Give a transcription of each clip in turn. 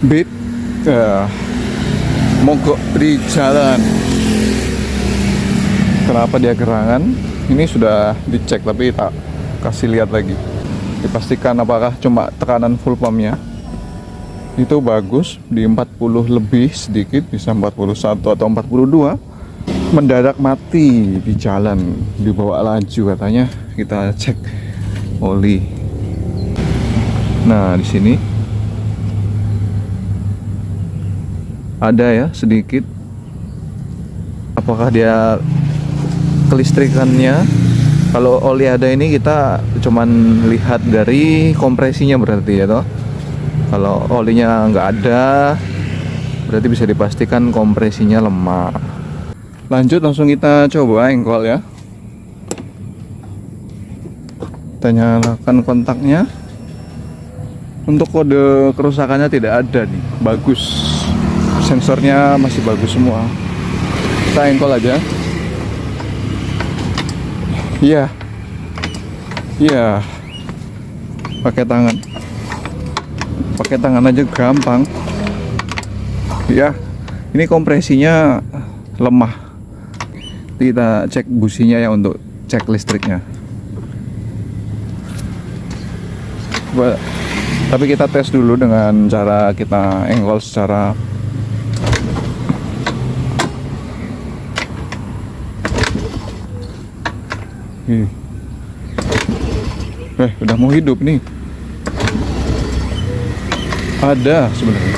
Beat mogok di jalan. Kenapa dia gerangan? Ini sudah dicek tapi tak kasih lihat lagi. Dipastikan apakah cuma tekanan full pumpnya itu bagus di 40 lebih sedikit, bisa 41 atau 42. Mendadak mati di jalan, dibawa laju katanya. Kita cek oli. Nah, di sini ada ya sedikit. Apakah dia kelistrikannya? Kalau oli ada ini kita cuman lihat dari kompresinya berarti ya toh. Kalau olinya nggak ada berarti bisa dipastikan kompresinya lemah. Lanjut, langsung kita coba engkol ya. Kita nyalakan kontaknya. Untuk kode kerusakannya tidak ada nih, bagus. Sensornya masih bagus semua. Kita engkol aja. Iya. Iya. Pakai tangan. Pakai tangan aja gampang. Ya. Ini kompresinya lemah. Kita cek businya ya untuk cek listriknya. Tapi kita tes dulu dengan cara kita engkol secara udah mau hidup nih. Ada sebenarnya.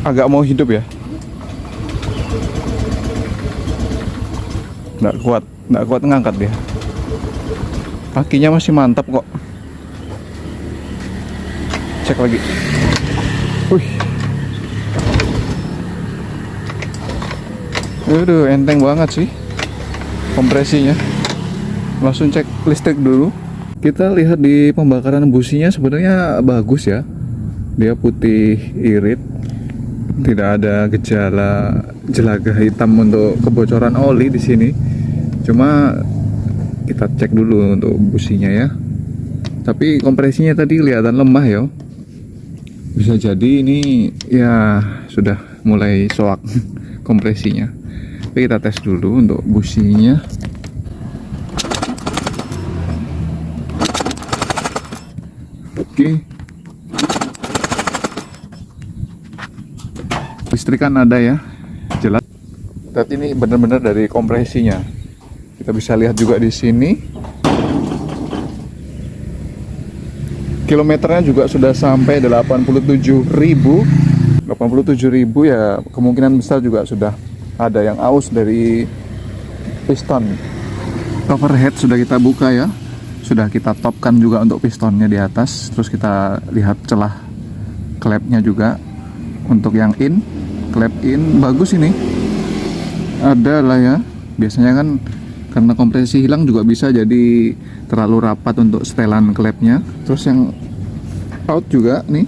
Agak mau hidup ya. Nggak kuat ngangkat dia. Kakinya masih mantap kok. Cek lagi. Aduh, enteng banget sih kompresinya. Langsung cek listrik dulu. Kita lihat di pembakaran businya sebenarnya bagus ya. Dia putih irit. Tidak ada gejala jelaga hitam untuk kebocoran oli di sini. Cuma kita cek dulu untuk businya ya. Tapi kompresinya tadi kelihatan lemah ya. Bisa jadi ini ya sudah mulai soak kompresinya. Tapi kita tes dulu untuk businya. Oke. Listrikan ada ya, jelas. Tapi ini benar-benar dari kompresinya. Kita bisa lihat juga di sini. Kilometernya juga sudah sampai 87.000. 87.000 ya, kemungkinan besar juga sudah ada yang aus dari piston. Cover head sudah kita buka ya. Sudah kita topkan juga untuk pistonnya di atas. Terus kita lihat celah klepnya juga. Untuk yang klep in bagus ini. Ada lah ya. Biasanya kan karena kompresi hilang juga bisa jadi terlalu rapat untuk setelan klepnya. Terus yang out juga nih.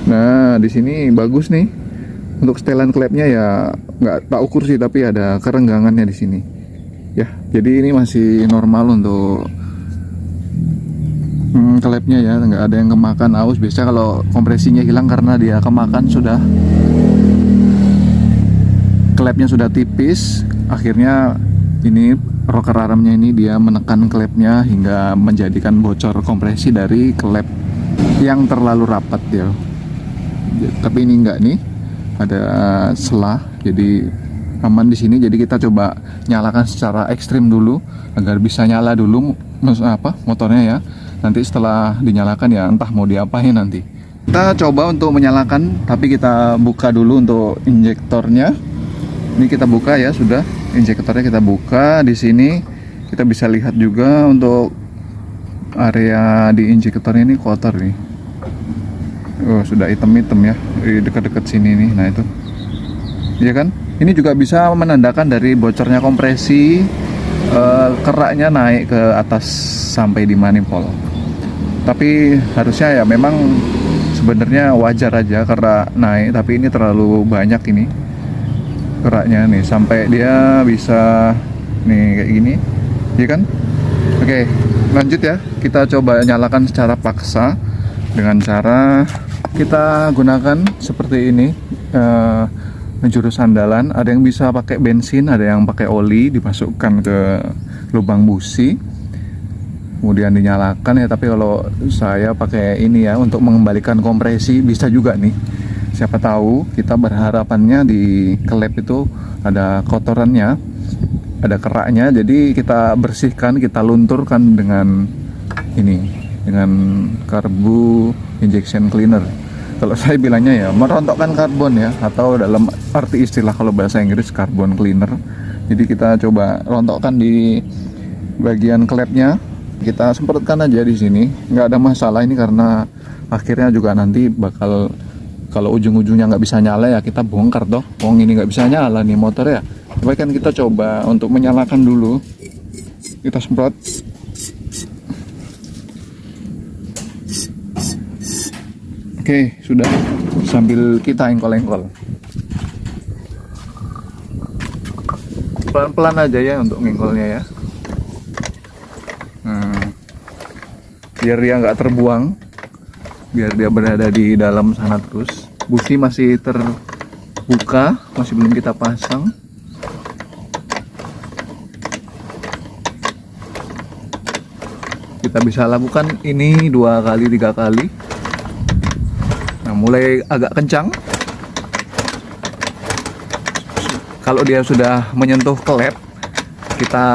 Nah, di sini bagus nih. Untuk setelan klepnya ya nggak tak ukur sih, tapi ada kerenggangannya di sini. Ya, jadi ini masih normal untuk klepnya ya, nggak ada yang kemakan aus. Biasanya kalau kompresinya hilang karena dia kemakan sudah, klepnya sudah tipis, akhirnya ini rocker armnya ini dia menekan klepnya hingga menjadikan bocor kompresi dari klep yang terlalu rapat ya. Tapi ini enggak nih, ada selah, jadi aman di sini. Jadi kita coba nyalakan secara ekstrim dulu agar bisa nyala dulu motornya ya. Nanti setelah dinyalakan ya entah mau diapain nanti. Kita coba untuk menyalakan, tapi kita buka dulu untuk injektornya. Ini kita buka ya, sudah injektornya kita buka. Di sini kita bisa lihat juga untuk area di injektornya ini kotor nih. Oh, sudah hitam-hitam ya di dekat-dekat sini nih. Nah itu, iya kan? Ini juga bisa menandakan dari bocornya kompresi, keraknya naik ke atas sampai di manifold. Tapi harusnya ya memang sebenarnya wajar aja kerak naik, tapi ini terlalu banyak ini keraknya nih, sampai dia bisa nih kayak gini. iya kan? Oke, lanjut ya. Kita coba nyalakan secara paksa dengan cara kita gunakan seperti ini. Jurus andalan, ada yang bisa pakai bensin, ada yang pakai oli, dimasukkan ke lubang busi, kemudian dinyalakan ya. Tapi kalau saya pakai ini ya, untuk mengembalikan kompresi bisa juga nih. Siapa tahu kita berharapannya di klep itu ada kotorannya, ada keraknya, jadi kita bersihkan, kita lunturkan dengan ini, dengan karbu injection cleaner. Kalau saya bilangnya ya merontokkan karbon ya, atau dalam arti istilah kalau bahasa Inggris carbon cleaner. Jadi kita coba rontokkan di bagian klepnya, kita semprotkan aja di sini, nggak ada masalah ini, karena akhirnya juga nanti bakal, kalau ujung-ujungnya nggak bisa nyala ya kita bongkar toh. Ini nggak bisa nyala nih motor ya. Tapi kan kita coba untuk menyalakan dulu, kita semprot. Oke, sudah, sambil kita engkol-engkol. Pelan-pelan aja ya untuk ngengkolnya ya. Biar dia nggak terbuang, biar dia berada di dalam sana terus. Busi masih terbuka, masih belum kita pasang. Kita bisa lakukan ini 2 kali 3 kali. Nah, mulai agak kencang. Kalau dia sudah menyentuh klep, kita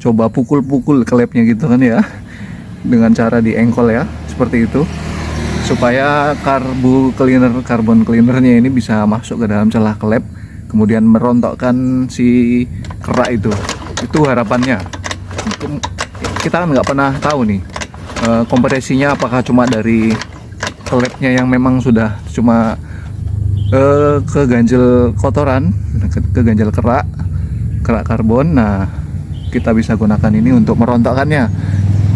coba pukul-pukul klepnya gitu kan ya, dengan cara diengkol ya, seperti itu, supaya carbon cleanernya ini bisa masuk ke dalam celah klep, kemudian merontokkan si kerak itu. Itu harapannya. Kita kan nggak pernah tahu nih kompresinya apakah cuma dari klepnya yang memang sudah cuma keganjel kotoran, keganjel kerak karbon. Nah, kita bisa gunakan ini untuk merontokkannya.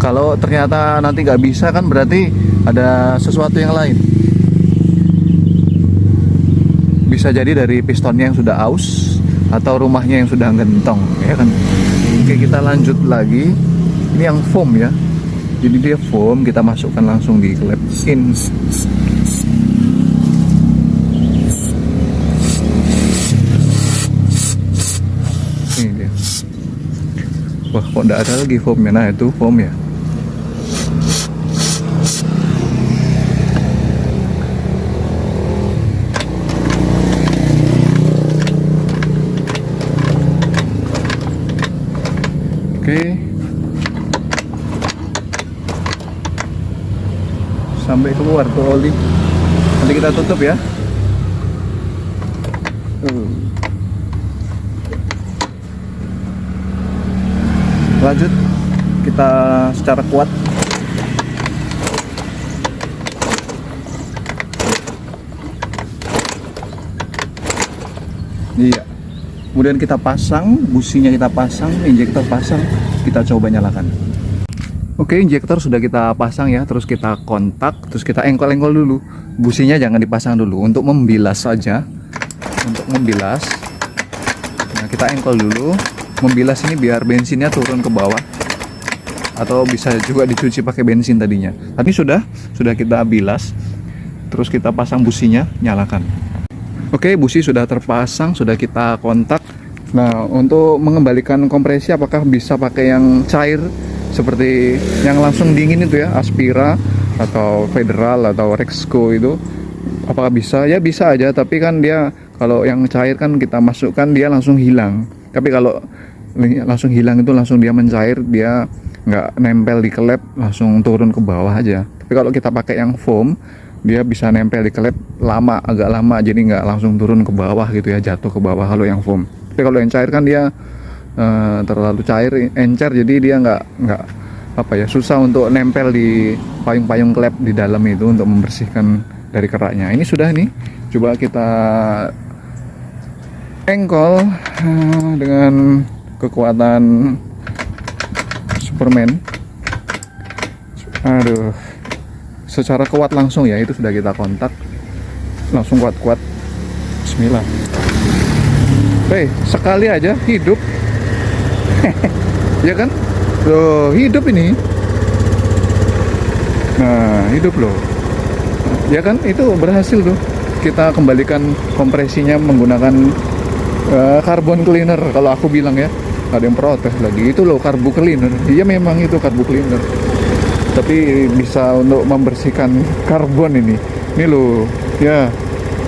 Kalau ternyata nanti nggak bisa, kan berarti ada sesuatu yang lain. Bisa jadi dari pistonnya yang sudah aus, atau rumahnya yang sudah gentong ya kan. Oke, kita lanjut lagi. Ini yang foam ya, jadi dia foam, kita masukkan langsung di klep in. Ini dia. Wah, kok enggak ada lagi foamnya. Nah, itu foam ya. Oke, sampai keluar tuh oli. Nanti kita tutup ya. Lanjut, kita secara kuat. Iya. Kemudian kita pasang, businya kita pasang, injektor pasang, kita coba nyalakan. Oke, injektor sudah kita pasang ya, terus kita kontak, terus kita engkol-engkol dulu. Businya jangan dipasang dulu, untuk membilas saja. Untuk membilas. Nah, kita engkol dulu. Membilas ini biar bensinnya turun ke bawah. Atau bisa juga dicuci pakai bensin tadinya. Tadi sudah kita bilas. Terus kita pasang businya, nyalakan. Oke, busi sudah terpasang, sudah kita kontak. Nah, untuk mengembalikan kompresi apakah bisa pakai yang cair seperti yang langsung dingin itu ya, Aspira atau Federal atau Rexco itu? Apakah bisa? Ya bisa aja, tapi kan dia kalau yang cair kan kita masukkan dia langsung hilang. Tapi kalau langsung hilang itu langsung dia mencair, dia nggak nempel di klep, langsung turun ke bawah aja. Tapi kalau kita pakai yang foam, dia bisa nempel di klep lama, agak lama, jadi nggak langsung turun ke bawah gitu ya, jatuh ke bawah kalau yang foam. Tapi kalau yang cair kan dia terlalu cair, encer, jadi dia nggak apa ya, susah untuk nempel di payung-payung klep di dalam itu untuk membersihkan dari keraknya. Ini sudah nih, coba kita engkol dengan kekuatan Superman. Aduh, secara kuat langsung ya, itu sudah kita kontak, langsung kuat-kuat. Bismillah. Sekali aja hidup. ya kan? Loh, hidup ini. Nah, hidup loh. Ya kan, itu berhasil tuh. Kita kembalikan kompresinya menggunakan carbon cleaner. Kalau aku bilang ya, ada yang protes lagi. Itu loh carbo cleaner. Iya memang itu carbo cleaner. Tapi bisa untuk membersihkan karbon ini. Ini loh, ya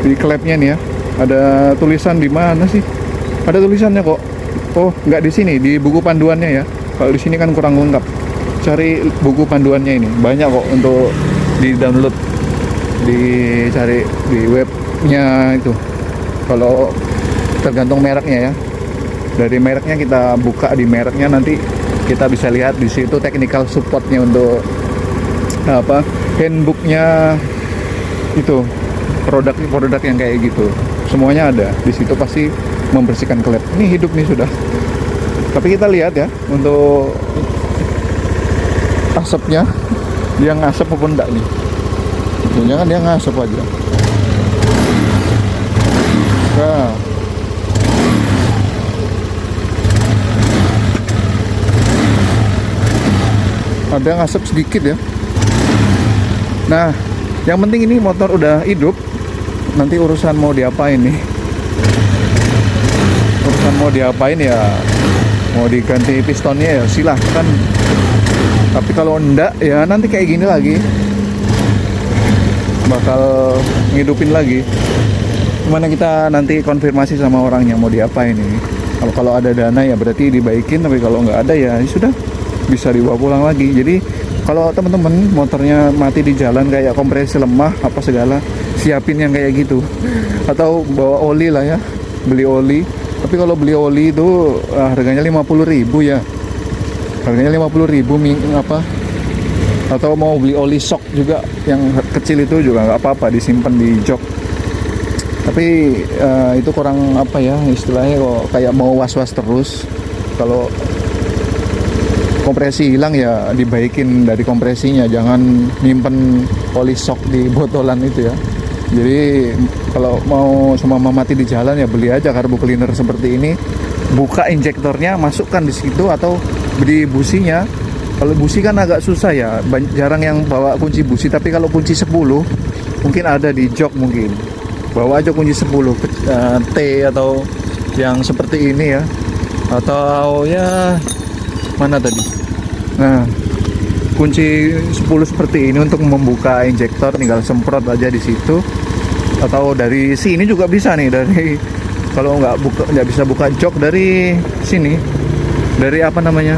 di klepnya nih ya. Ada tulisan di mana sih? Ada tulisannya kok. Oh, nggak di sini, di buku panduannya ya. Kalau di sini kan kurang lengkap. Cari buku panduannya ini. Banyak kok untuk di-download. Dicari di webnya itu. Kalau tergantung mereknya ya. Dari mereknya kita buka di mereknya, nanti kita bisa lihat di situ technical supportnya untuk apa, handbooknya itu, produk yang kayak gitu semuanya ada di situ. Pasti membersihkan klep. Ini hidup nih sudah. Tapi kita lihat ya untuk asapnya, dia ngasap apa enggak nih. Jangan dia ngasap aja. Nah, ada ngasap sedikit ya. Nah, yang penting ini motor udah hidup. Nanti urusan mau diapain nih, urusan mau diapain ya, mau diganti pistonnya ya silahkan. Tapi kalau enggak ya nanti kayak gini lagi, bakal ngidupin lagi. Gimana kita nanti konfirmasi sama orangnya mau diapain ini. Kalau ada dana ya berarti dibaikin, tapi kalau nggak ada ya sudah, bisa dibawa pulang lagi. Jadi kalau teman-teman motornya mati di jalan kayak kompresi lemah apa segala, siapin yang kayak gitu. Atau bawa oli lah ya, beli oli. Tapi kalau beli oli itu harganya 50.000 ya. Harganya 50.000 apa? Atau mau beli oli shock juga yang kecil itu juga nggak apa-apa, disimpan di jok. Tapi itu kurang apa ya istilahnya, kok kayak mau was-was terus. Kalau kompresi hilang ya dibaikin dari kompresinya, jangan nyimpen oli shock di botolan itu ya. Jadi kalau mau cuma mati di jalan ya beli aja carbo cleaner seperti ini, buka injektornya, masukkan di situ, atau beli businya. Kalau busi kan agak susah ya, jarang yang bawa kunci busi. Tapi kalau kunci 10 mungkin ada di jok, mungkin bawa aja kunci 10 T atau yang seperti ini ya, atau ya mana tadi. Nah, kunci 10 seperti ini untuk membuka injektor, tinggal semprot aja di situ. Atau dari sini juga bisa nih, dari kalau nggak bisa buka jok dari sini, dari apa namanya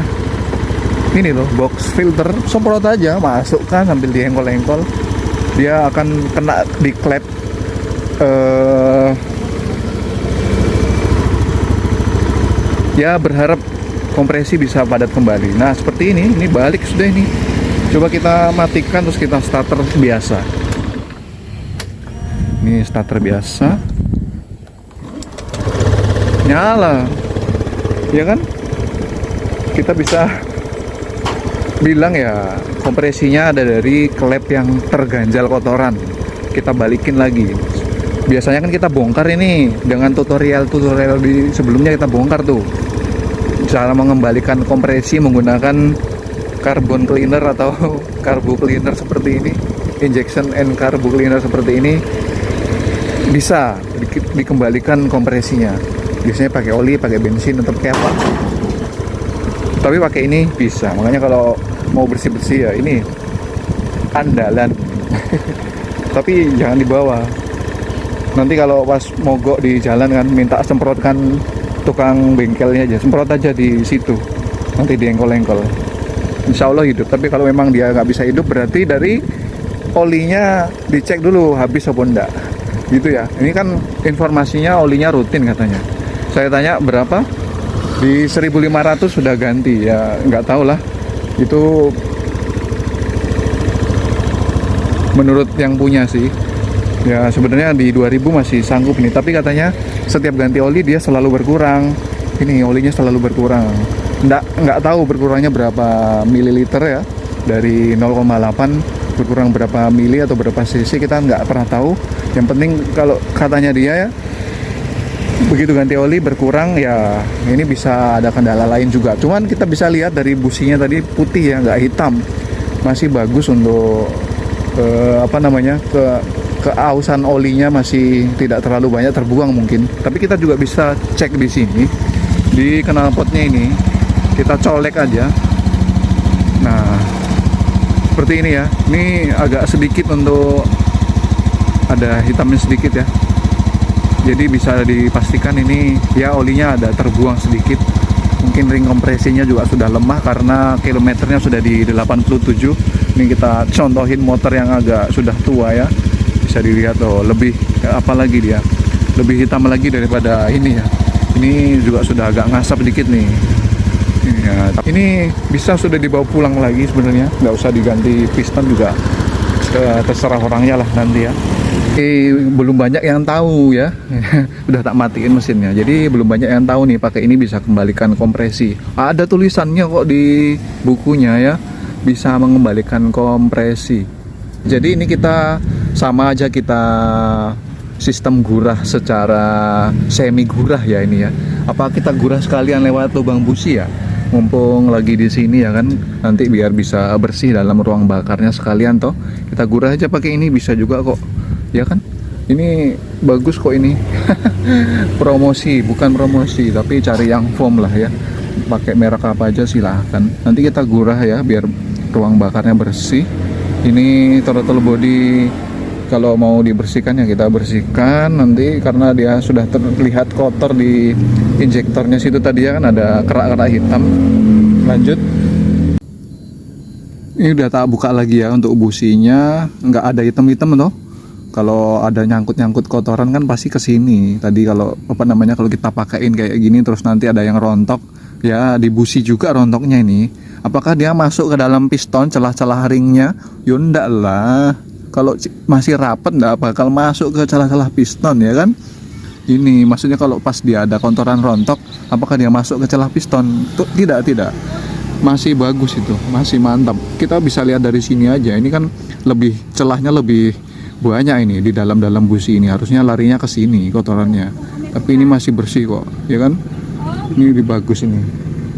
ini loh, box filter, semprot aja, masukkan sambil diengkol-engkol, dia akan kena di klep. Ya berharap kompresi bisa padat kembali. Nah seperti ini balik sudah ini. Coba kita matikan terus kita starter biasa. Ini starter biasa, nyala, ya kan? Kita bisa bilang ya kompresinya ada dari klep yang terganjal kotoran. Kita balikin lagi. Biasanya kan kita bongkar ini dengan tutorial di sebelumnya, kita bongkar tuh cara mengembalikan kompresi menggunakan carbon cleaner atau carbo cleaner seperti ini, injection and carbo cleaner seperti ini, bisa dikembalikan kompresinya. Biasanya pakai oli, pakai bensin, atau pakai apa, tapi pakai ini bisa. Makanya kalau mau bersih-bersih ya ini andalan. Tapi jangan dibawa, nanti kalau pas mogok di jalan kan minta semprotkan tukang bengkelnya aja, semprot aja di situ, nanti diengkol-engkol, insya Allah hidup. Tapi kalau memang dia nggak bisa hidup, berarti dari olinya dicek dulu habis apa enggak gitu ya. Ini kan informasinya olinya rutin katanya. Saya tanya berapa, di 1.500 sudah ganti ya, nggak tahu lah itu menurut yang punya sih. Ya sebenarnya di 2000 masih sanggup nih, tapi katanya setiap ganti oli dia selalu berkurang. Ini olinya selalu berkurang. Nggak tahu berkurangnya berapa mililiter ya, dari 0,8 berkurang berapa mili atau berapa cc, kita nggak pernah tahu. Yang penting kalau katanya dia ya, begitu ganti oli berkurang ya, ini bisa ada kendala lain juga. Cuman kita bisa lihat dari businya tadi putih ya, nggak hitam, masih bagus untuk keausan olinya masih tidak terlalu banyak terbuang mungkin. Tapi kita juga bisa cek di sini di knalpotnya ini, kita colek aja. Nah seperti ini ya, ini agak sedikit untuk ada hitamnya sedikit ya. Jadi bisa dipastikan ini ya olinya ada terbuang sedikit. Mungkin ring kompresinya juga sudah lemah karena kilometernya sudah di 87. Ini kita contohin motor yang agak sudah tua ya. Bisa dilihat lebih apalagi dia lebih hitam lagi daripada ini ya. Ini juga sudah agak ngasap dikit nih. Ya, ini bisa sudah dibawa pulang lagi sebenarnya, nggak usah diganti piston juga, terserah orangnya lah nanti ya. Belum banyak yang tahu ya. Udah tak matiin mesinnya, jadi belum banyak yang tahu nih pakai ini bisa kembalikan kompresi. Ada tulisannya kok di bukunya ya, bisa mengembalikan kompresi. Jadi ini kita sama aja, kita sistem gurah secara semi gurah ya ini ya. Apa kita gurah sekalian lewat lubang busi ya, mumpung lagi di sini ya kan, nanti biar bisa bersih dalam ruang bakarnya sekalian toh. Kita gurah aja pakai ini bisa juga kok ya kan. Ini bagus kok ini. Promosi, bukan promosi, tapi cari yang foam lah ya, pakai merek apa aja silahkan. Nanti kita gurah ya biar ruang bakarnya bersih. Ini throttle body kalau mau dibersihkan ya kita bersihkan nanti, karena dia sudah terlihat kotor di injektornya situ tadi ya kan, ada kerak-kerak hitam. Lanjut, ini udah tak buka lagi ya untuk businya, nggak ada hitam-hitam toh. Kalau ada nyangkut-nyangkut kotoran kan pasti ke sini. Tadi kalau kalau kita pakein kayak gini terus nanti ada yang rontok ya, di busi juga rontoknya ini. Apakah dia masuk ke dalam piston celah-celah ringnya? Yo enggak lah. Kalau masih rapat enggak bakal masuk ke celah-celah piston ya kan. Ini maksudnya kalau pas dia ada kotoran rontok, apakah dia masuk ke celah piston? Tidak. Masih bagus itu, masih mantap. Kita bisa lihat dari sini aja. Ini kan lebih celahnya lebih banyak ini di dalam busi ini. Harusnya larinya ke sini kotorannya. Tapi ini masih bersih kok, ya kan? Ini lebih bagus ini.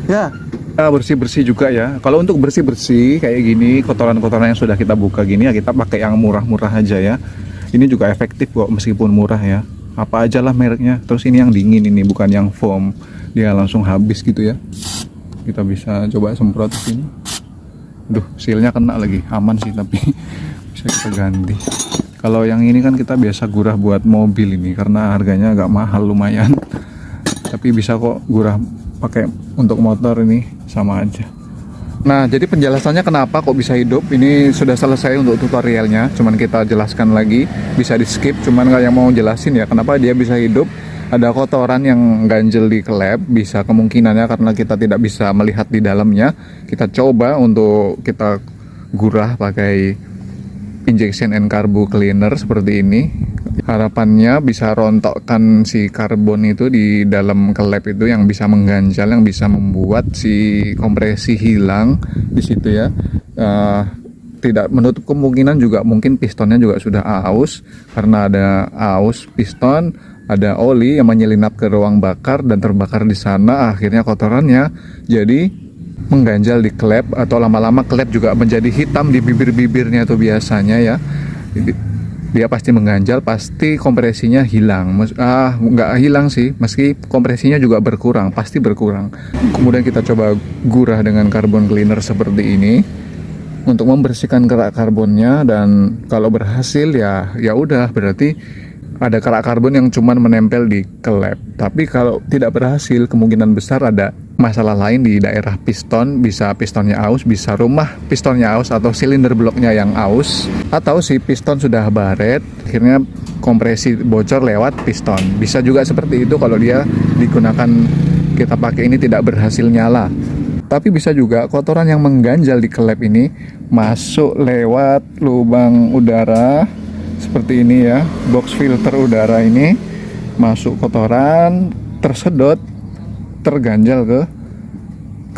Ya, bersih-bersih juga ya. Kalau untuk bersih-bersih kayak gini, kotoran-kotoran yang sudah kita buka gini ya, kita pakai yang murah-murah aja ya. Ini juga efektif kok meskipun murah ya. Apa aja lah mereknya. Terus ini yang dingin ini, bukan yang foam. Dia langsung habis gitu ya. Kita bisa coba semprot sini. Duh, sealnya kena lagi. Aman sih tapi bisa kita ganti. Kalau yang ini kan kita biasa gurah buat mobil ini karena harganya agak mahal lumayan. Tapi bisa kok gurah pakai untuk motor, ini sama aja. Nah, jadi penjelasannya kenapa kok bisa hidup ini sudah selesai untuk tutorialnya. Cuman kita jelaskan lagi, bisa di skip. Cuman nggak yang mau jelasin ya kenapa dia bisa hidup. Ada kotoran yang ganjel di klep, bisa kemungkinannya karena kita tidak bisa melihat di dalamnya. Kita coba untuk kita gurah pakai injection and carbo cleaner seperti ini. Harapannya bisa rontokkan si karbon itu di dalam klep itu yang bisa mengganjal, yang bisa membuat si kompresi hilang di situ ya. Tidak menutup kemungkinan juga mungkin pistonnya juga sudah aus, karena ada aus piston, ada oli yang menyelinap ke ruang bakar dan terbakar di sana, akhirnya kotorannya jadi mengganjal di klep, atau lama-lama klep juga menjadi hitam di bibir-bibirnya tuh biasanya ya. Dia pasti mengganjal, pasti kompresinya hilang. Nggak hilang sih, meski kompresinya juga berkurang, pasti berkurang. Kemudian kita coba gurah dengan carbon cleaner seperti ini untuk membersihkan kerak karbonnya, dan kalau berhasil ya udah berarti ada kerak karbon yang cuman menempel di klep. Tapi kalau tidak berhasil, kemungkinan besar ada masalah lain di daerah piston. Bisa pistonnya aus, bisa rumah pistonnya aus, atau silinder bloknya yang aus, atau si piston sudah baret, akhirnya kompresi bocor lewat piston. Bisa juga seperti itu kalau dia digunakan, kita pakai ini tidak berhasil nyala. Tapi bisa juga kotoran yang mengganjal di klep ini masuk lewat lubang udara seperti ini ya, box filter udara ini, masuk kotoran, tersedot, terganjal ke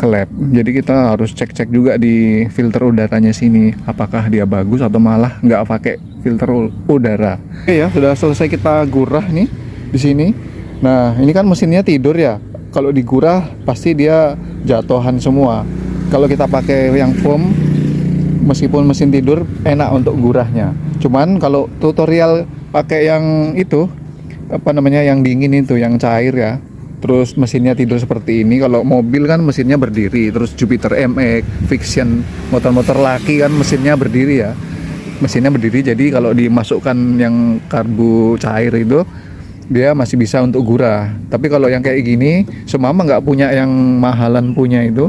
klep. Jadi kita harus cek-cek juga di filter udaranya sini, apakah dia bagus atau malah nggak pakai filter udara. Oke ya, sudah selesai kita gurah nih di sini. Nah, ini kan mesinnya tidur ya. Kalau digurah pasti dia jatuhan semua. Kalau kita pakai yang foam, meskipun mesin tidur enak untuk gurahnya. Cuman kalau tutorial pakai yang itu apa namanya, yang dingin itu, yang cair ya. Terus mesinnya tidur seperti ini. Kalau mobil kan mesinnya berdiri. Terus Jupiter MX, Fiction, motor-motor laki kan mesinnya berdiri ya. Mesinnya berdiri, jadi kalau dimasukkan yang karbu cair itu dia masih bisa untuk gurah. Tapi kalau yang kayak gini, semama nggak punya yang mahalan punya itu,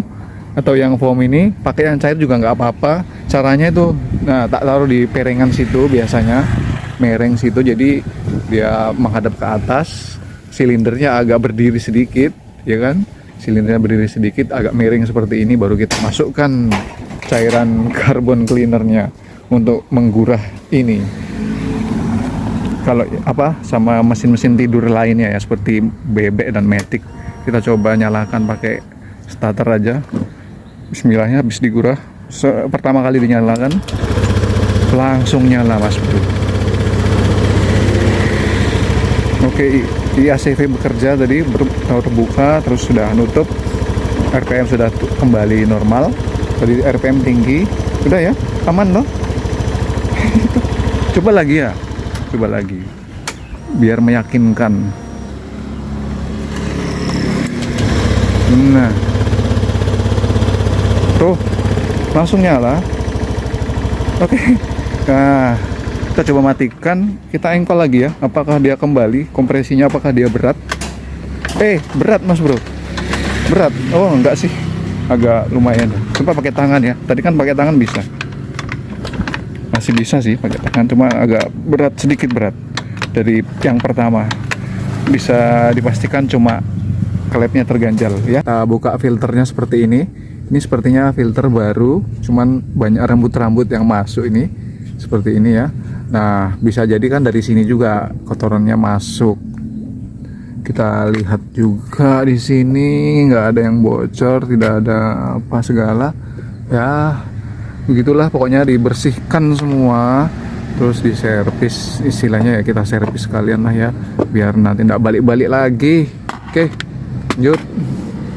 atau yang foam ini, pakai yang cair juga nggak apa-apa. Caranya itu, nah tak taruh di perengan situ biasanya, mereng situ, jadi dia menghadap ke atas, silindernya agak berdiri sedikit, ya kan? Silindernya berdiri sedikit, agak miring seperti ini, baru kita masukkan cairan carbon cleanernya untuk menggurah ini. Kalau apa sama mesin-mesin tidur lainnya ya, seperti Bebek dan Matic, kita coba nyalakan pakai starter aja. Bismillahnya, habis digurah pertama kali dinyalakan langsung nyala mas bro. Oke, IACV bekerja tadi, terbuka terus sudah nutup, RPM sudah kembali normal. Tadi RPM tinggi, udah ya, aman loh. Coba lagi ya, coba lagi biar meyakinkan. Nah tuh langsung nyala. Oke. Nah, kita coba matikan, kita engkol lagi ya, apakah dia kembali kompresinya, apakah dia berat. Berat mas bro, berat. Oh enggak sih, agak lumayan. Coba pakai tangan ya, tadi kan pakai tangan bisa, masih bisa sih pakai tangan, cuma agak berat, sedikit berat dari yang pertama. Bisa dipastikan cuma klepnya terganjal ya. Kita buka filternya seperti ini. Ini sepertinya filter baru, cuman banyak rambut-rambut yang masuk ini, seperti ini ya. Nah, bisa jadi kan dari sini juga kotorannya masuk. Kita lihat juga di sini nggak ada yang bocor, tidak ada apa segala. Ya, begitulah pokoknya, dibersihkan semua, terus diservis, istilahnya ya, kita servis sekalian lah ya, biar nanti nggak balik-balik lagi. Oke, lanjut.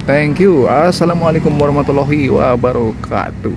Thank you. Assalamualaikum warahmatullahi wabarakatuh.